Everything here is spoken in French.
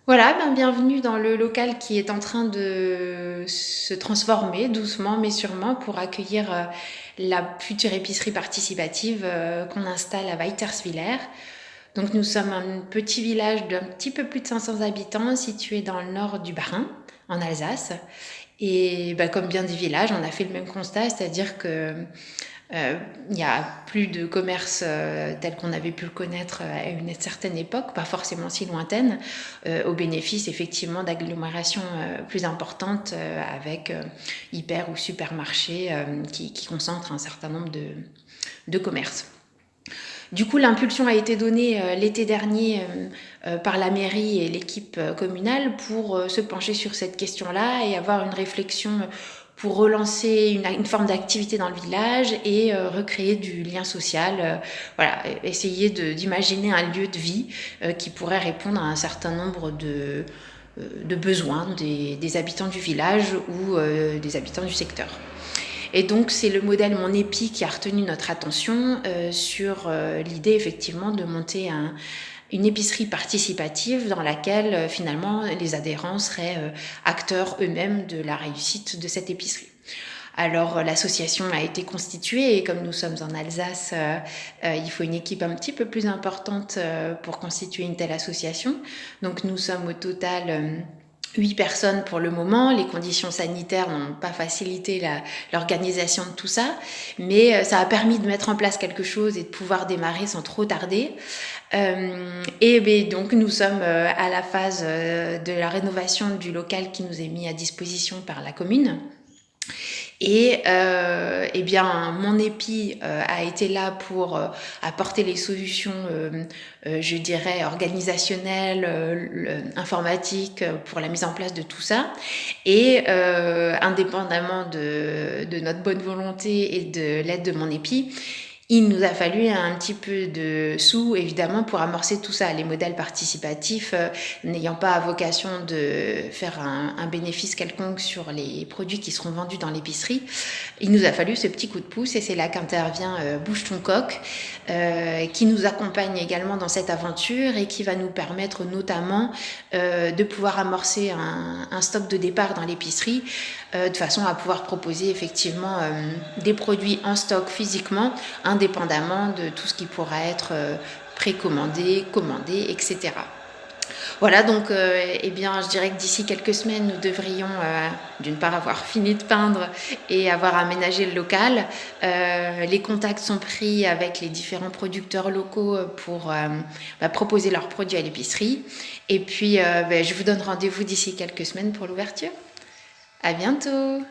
Voilà, bienvenue dans le local qui est en train de se transformer doucement mais sûrement pour accueillir la future épicerie participative qu'on installe à Weiterswiller. Donc nous sommes un petit village d'un petit peu plus de 500 habitants situé dans le nord du Bas-Rhin, en Alsace. Et comme bien des villages, on a fait le même constat, c'est-à-dire que il n'y a plus de commerce tel qu'on avait pu le connaître à une certaine époque, pas forcément si lointaine, au bénéfice effectivement d'agglomérations plus importantes avec hyper ou supermarchés qui concentrent un certain nombre de commerces. Du coup, l'impulsion a été donnée l'été dernier par la mairie et l'équipe communale pour se pencher sur cette question-là et avoir une réflexion pour relancer une forme d'activité dans le village et recréer du lien social. Voilà, essayer d'imaginer un lieu de vie qui pourrait répondre à un certain nombre de besoins des habitants du village ou des habitants du secteur. Et donc c'est le modèle Mon Épi qui a retenu notre attention sur l'idée effectivement de monter une épicerie participative dans laquelle finalement les adhérents seraient acteurs eux-mêmes de la réussite de cette épicerie. Alors l'association a été constituée et comme nous sommes en Alsace, il faut une équipe un petit peu plus importante pour constituer une telle association. Donc nous sommes au total 8 personnes pour le moment. Les conditions sanitaires n'ont pas facilité l'organisation de tout ça, mais ça a permis de mettre en place quelque chose et de pouvoir démarrer sans trop tarder. Donc nous sommes à la phase de la rénovation du local qui nous est mis à disposition par la commune. Et Mon Épi a été là pour apporter les solutions, je dirais, organisationnelles, informatiques pour la mise en place de tout ça. Et indépendamment de notre bonne volonté et de l'aide de Mon Épi, il nous a fallu un petit peu de sous, évidemment, pour amorcer tout ça. Les modèles participatifs n'ayant pas vocation de faire un bénéfice quelconque sur les produits qui seront vendus dans l'épicerie, il nous a fallu ce petit coup de pouce et c'est là qu'intervient Bouge ton coq, qui nous accompagne également dans cette aventure et qui va nous permettre notamment de pouvoir amorcer un stock de départ dans l'épicerie de façon à pouvoir proposer effectivement des produits en stock physiquement, indépendamment de tout ce qui pourra être précommandé, commandé, etc. Voilà, donc je dirais que d'ici quelques semaines, nous devrions d'une part avoir fini de peindre et avoir aménagé le local. Les contacts sont pris avec les différents producteurs locaux pour proposer leurs produits à l'épicerie. Et puis, je vous donne rendez-vous d'ici quelques semaines pour l'ouverture. À bientôt!